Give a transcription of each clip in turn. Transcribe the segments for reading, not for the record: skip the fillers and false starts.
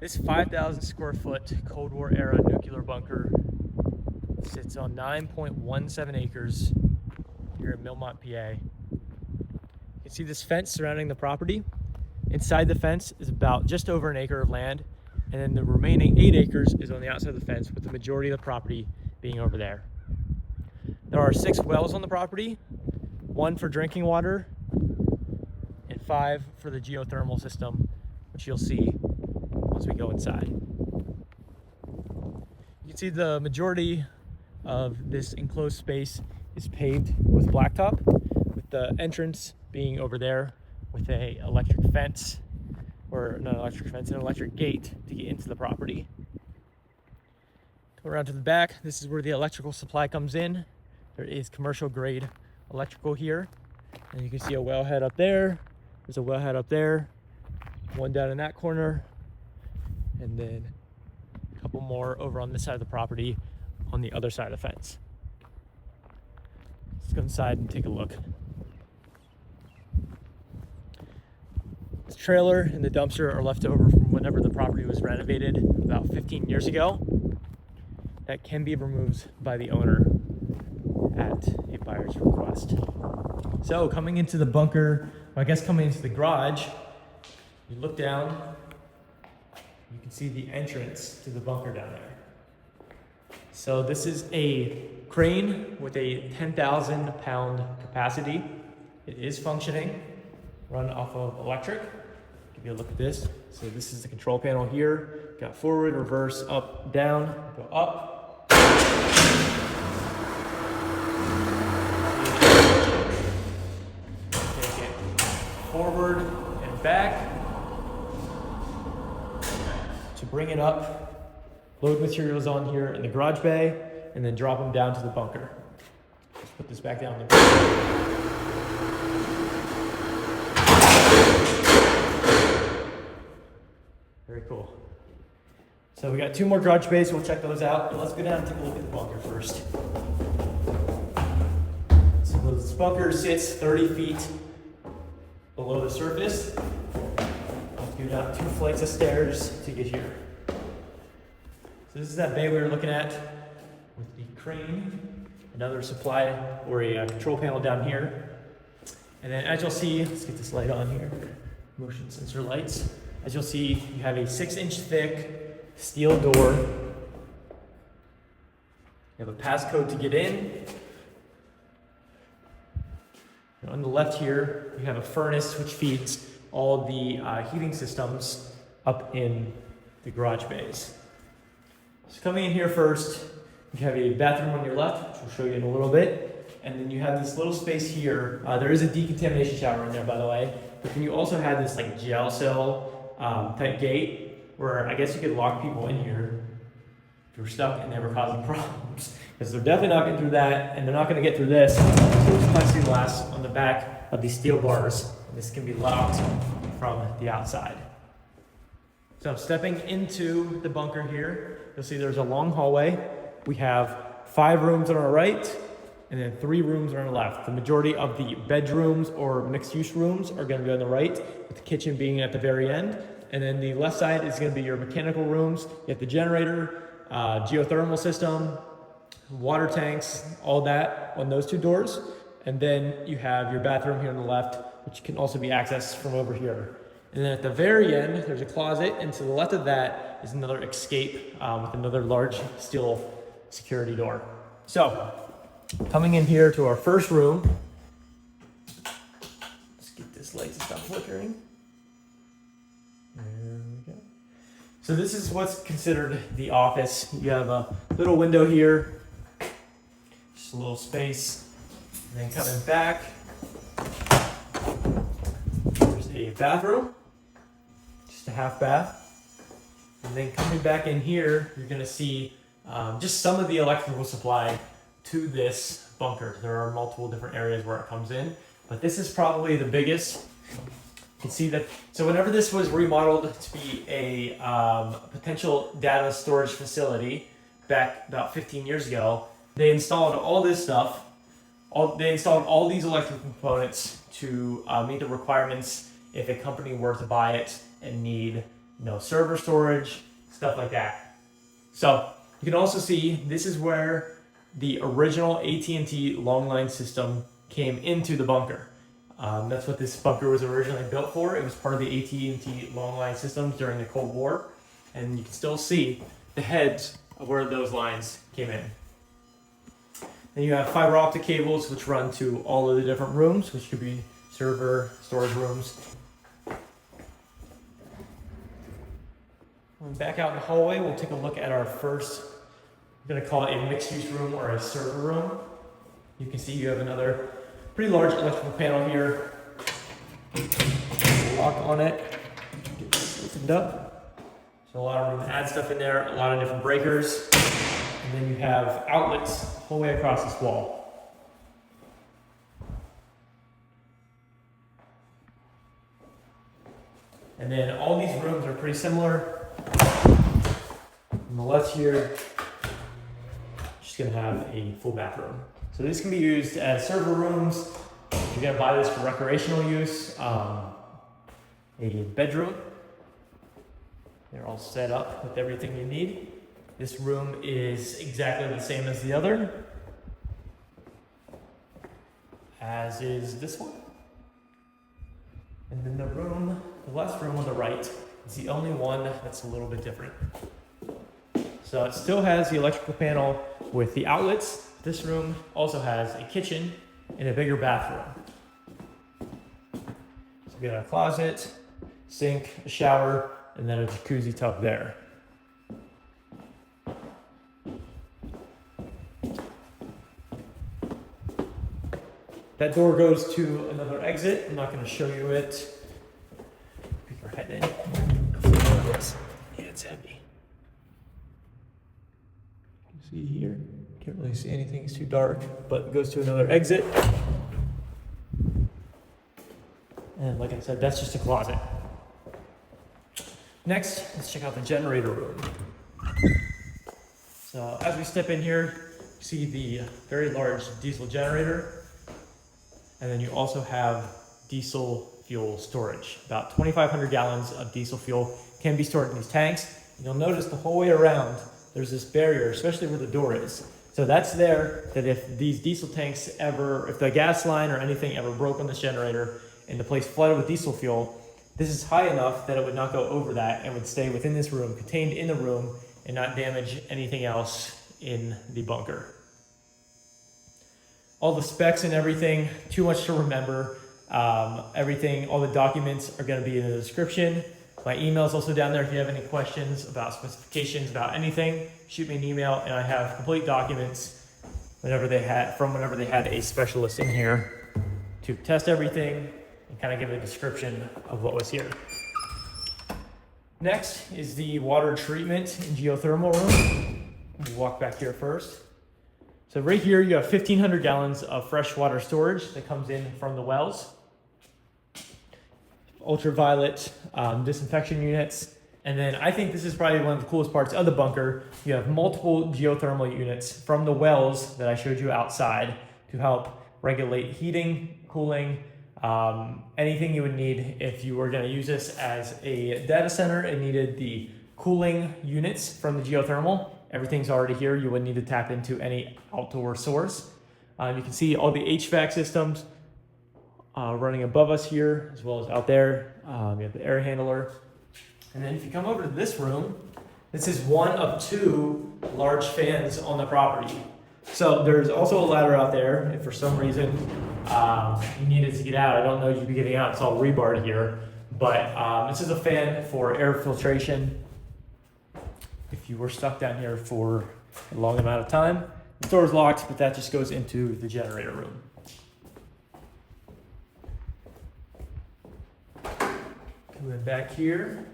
This 5,000 square foot Cold War era nuclear bunker sits on 9.17 acres here in Millmont, PA. You can see this fence surrounding the property. Inside the fence is about just over an acre of land, and then the remaining 8 acres is on the outside of the fence, with the majority of the property being over there. There are 6 wells on the property, 1 for drinking water and 5 for the geothermal system, which you'll see once we go inside. You can see the majority of this enclosed space is paved with blacktop, with the entrance being over there with an electric fence, or not an electric fence, an electric gate to get into the property. Go around to the back. This is where the electrical supply comes in. There is commercial grade electrical here, and you can see a wellhead up there. There's a wellhead up there, one down in that corner, and then a couple more over on this side of the property on the other side of the fence. Let's go inside and take a look. This trailer and the dumpster are left over from whenever the property was renovated about 15 years ago. That can be removed by the owner at a buyer's request. So coming into the bunker, or I guess coming into the garage, you look down, you can see the entrance to the bunker down there. So this is a crane with a 10,000 pound capacity. It is functioning, run off of electric. Give you a look at this. So this is the control panel here. Got forward, reverse, up, down, go up. Take it forward and back to bring it up. Load materials on here in the garage bay, and then drop them down to the bunker. Let's put this back down. Very cool. So we got 2 more garage bays. We'll check those out. But let's go down and take a look at the bunker first. So this bunker sits 30 feet below the surface. Let's go down 2 flights of stairs to get here. So this is that bay we were looking at with the crane, another supply or a control panel down here. And then as you'll see, let's get this light on here, motion sensor lights. As you'll see, you have a 6-inch thick steel door. You have a passcode to get in. And on the left here, you have a furnace which feeds all the heating systems up in the garage bays. So coming in here first, you have a bathroom on your left, which we'll show you in a little bit. And then you have this little space here. There is a decontamination shower in there, by the way. But then you also have this like jail cell type gate where I guess you could lock people in here if you're stuck and they were causing problems. Because they're definitely not getting through that, and they're not going to get through this. So there's plexiglass on the back of these steel bars. And this can be locked from the outside. So stepping into the bunker here, you'll see there's a long hallway. We have 5 rooms on our right, and then 3 rooms on our left. The majority of the bedrooms or mixed-use rooms are going to be on the right, with the kitchen being at the very end. And then the left side is going to be your mechanical rooms. You have the generator, geothermal system, water tanks, all that on those 2 doors. And then you have your bathroom here on the left, which can also be accessed from over here. And then at the very end, there's a closet, and to the left of that is another escape with another large steel security door. So, coming in here to our first room, let's get this light to stop flickering. There we go. So this is what's considered the office. You have a little window here, just a little space, and then coming back, there's a bathroom. A half bath, and then coming back in here, you're going to see just some of the electrical supply to this bunker. There are multiple different areas where it comes in, but this is probably the biggest. You can see that. So whenever this was remodeled to be a potential data storage facility back about 15 years ago, they installed all this stuff. They installed all these electrical components to meet the requirements if a company were to buy it and need no server storage, stuff like that. So you can also see this is where the original AT&T long line system came into the bunker. That's what this bunker was originally built for. It was part of the AT&T long line systems during the Cold War. And you can still see the heads of where those lines came in. Then you have fiber optic cables which run to all of the different rooms, which could be server, storage rooms. When back out in the hallway, we'll take a look at our first, I'm going to call it a mixed-use room or a server room. You can see you have another pretty large electrical panel here. Lock on it, get this opened up. So a lot of room to add stuff in there, a lot of different breakers. And then you have outlets the whole way across this wall. And then all these rooms are pretty similar. On the left here, just gonna have a full bathroom. So these can be used as server rooms. If you're gonna buy this for recreational use, a bedroom. They're all set up with everything you need. This room is exactly the same as the other, as is this one. And then the last room on the right is the only one that's a little bit different. So it still has the electrical panel with the outlets. This room also has a kitchen and a bigger bathroom. So we got a closet, sink, a shower, and then a jacuzzi tub there. That door goes to another exit. I'm not going to show you it. Peek your head in. Yeah, it's heavy. You can see here. Can't really see anything. It's too dark, but it goes to another exit. And like I said, that's just a closet. Next, let's check out the generator room. So as we step in here, you see the very large diesel generator. And then you also have diesel fuel storage. About 2,500 gallons of diesel fuel can be stored in these tanks. And you'll notice the whole way around, there's this barrier, especially where the door is. So that's there that if these diesel tanks if the gas line or anything ever broke on this generator and the place flooded with diesel fuel, this is high enough that it would not go over that and would stay within this room, contained in the room, and not damage anything else in the bunker. All the specs and everything, too much to remember. Everything, all the documents are going to be in the description. My email is also down there if you have any questions about specifications, about anything. Shoot me an email, and I have complete documents whenever they had a specialist in here to test everything and kind of give a description of what was here. Next is the water treatment and geothermal room. We'll walk back here first. So right here you have 1,500 gallons of fresh water storage that comes in from the wells. Ultraviolet disinfection units. And then I think this is probably one of the coolest parts of the bunker. You have multiple geothermal units from the wells that I showed you outside to help regulate heating, cooling, anything you would need if you were going to use this as a data center and needed the cooling units from the geothermal. Everything's already here. You wouldn't need to tap into any outdoor source. You can see all the HVAC systems running above us here, as well as out there. You have the air handler. And then if you come over to this room, this is one of 2 large fans on the property. So there's also a ladder out there. If for some reason you needed to get out, I don't know you'd be getting out. It's all rebarred here. But this is a fan for air filtration. If you were stuck down here for a long amount of time, the door is locked, but that just goes into the generator room. Coming back here,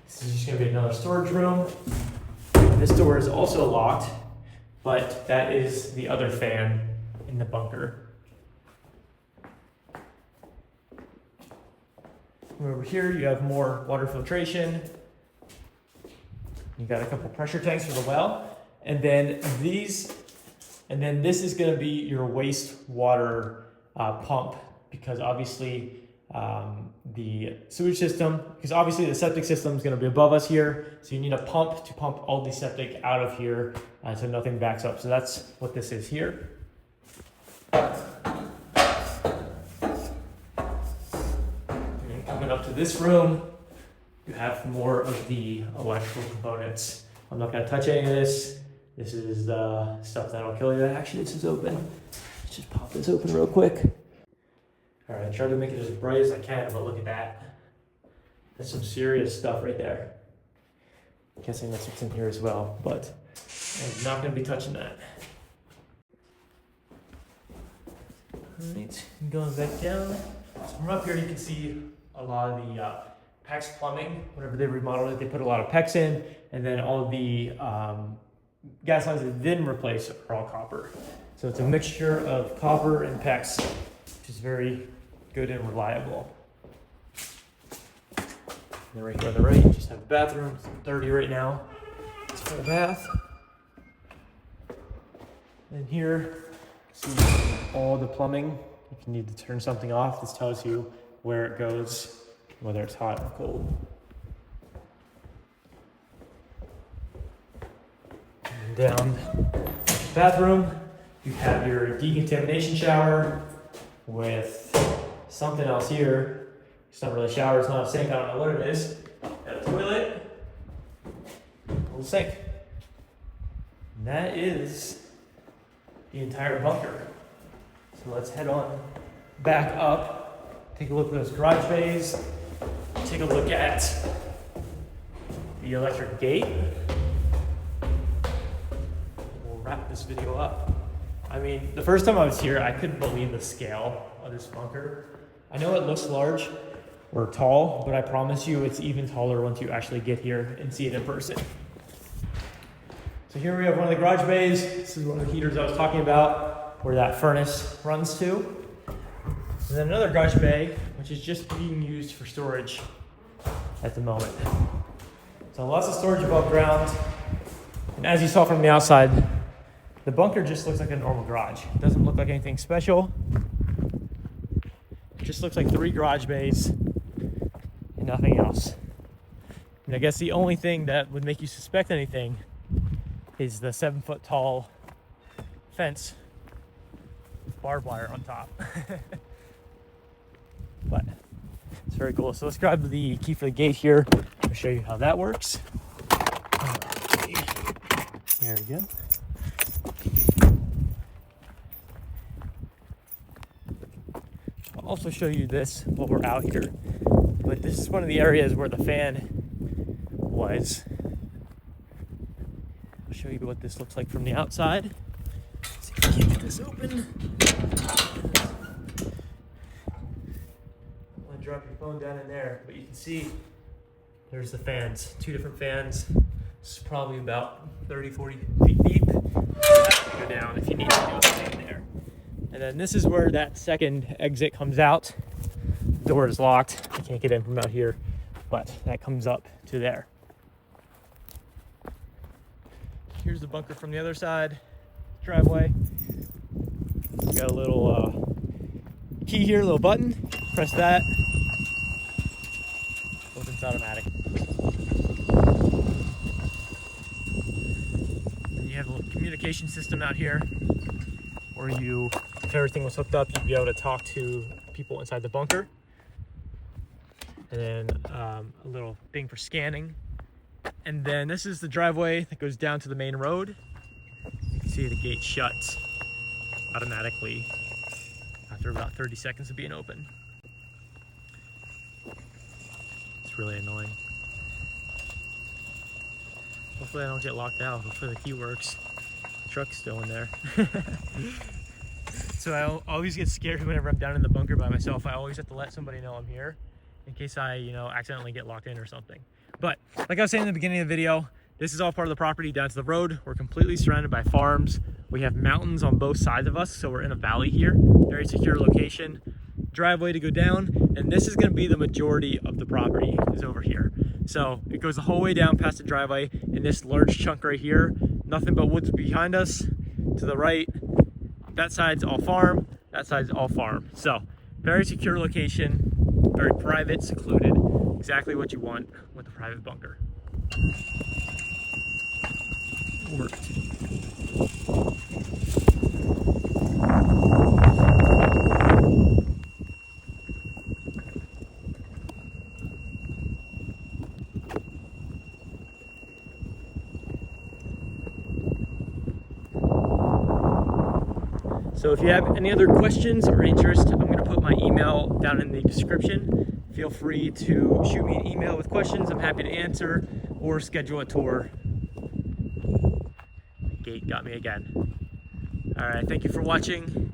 this is just going to be another storage room. This door is also locked, but that is the other fan in the bunker. Over here, you have more water filtration. You got a couple pressure tanks for the well, and then this is going to be your wastewater pump, because obviously the sewage system, because obviously the septic system is going to be above us here, so you need a pump to pump all the septic out of here so nothing backs up. So that's what this is here. And coming up to this room, you have more of the electrical components. I'm not going to touch any of this. This is the stuff that'll kill you. Actually, this is open. Let's just pop this open real quick. All right, try to make it as bright as I can, but look at that. That's some serious stuff right there. I'm guessing that's what's in here as well, but I'm not going to be touching that. All right, going back down. So from up here, you can see a lot of the PEX plumbing. Whenever they remodeled it, they put a lot of PEX in, and then all of the gas lines that didn't replace are all copper. So it's a mixture of copper and PEX, which is very good and reliable. And then right here on the right, you just have the bathroom. It's dirty right now. It's for the bath. And here, you see all the plumbing. If you need to turn something off, this tells you where it goes, whether it's hot or cold. And down the bathroom, you have your decontamination shower with something else here. It's not really a shower, it's not a sink, I don't know what it is. Got a toilet, a little sink. And that is the entire bunker. So let's head on back up, take a look at those garage bays, take a look at the electric gate. We'll wrap this video up. I mean, the first time I was here, I couldn't believe the scale of this bunker. I know it looks large or tall, but I promise you it's even taller once you actually get here and see it in person. So here we have one of the garage bays. This is one of the heaters I was talking about, where that furnace runs to. And then another garage bay, which is just being used for storage at the moment. So lots of storage above ground. And as you saw from the outside, the bunker just looks like a normal garage. It doesn't look like anything special. It just looks like 3 garage bays and nothing else. And I guess the only thing that would make you suspect anything is the 7-foot tall fence with barbed wire on top. But it's very cool. So let's grab the key for the gate here. I'll show you how that works. There we go. I'll also show you this while we're out here. But this is one of the areas where the fan was. I'll show you what this looks like from the outside. Let's see if I can get this open. I'm gonna drop your phone down in there, but you can see there's the fans, 2 different fans. This is probably about 30, 40 feet deep. Go down if you need to do anything there. And then this is where that second exit comes out. The door is locked. I can't get in from out here, but that comes up to there. Here's the bunker from the other side, driveway. We got a little key here, a little button. Press that. Opens automatic. And you have a little communication system out here where you, if everything was hooked up, you'd be able to talk to people inside the bunker. And then a little thing for scanning. And then this is the driveway that goes down to the main road. You can see the gate shuts automatically after about 30 seconds of being open. It's really annoying. Hopefully I don't get locked out. Hopefully the key works. The truck's still in there. So I always get scared whenever I'm down in the bunker by myself. I always have to let somebody know I'm here in case I, accidentally get locked in or something. But like I was saying in the beginning of the video, this is all part of the property down to the road. We're completely surrounded by farms. We have mountains on both sides of us, so we're in a valley here. Very secure location. Driveway to go down, and this is going to be the majority of the property is over here. So it goes the whole way down past the driveway, and this large chunk right here, nothing but woods behind us. To the right, that side's all farm, that side's all farm. So very secure location. Very private, secluded, exactly what you want with a private bunker. Worked. So if you have any other questions or interest, I'm going to put my email down in the description. Feel free to shoot me an email with questions. I'm happy to answer, or schedule a tour. The gate got me again. All right, thank you for watching.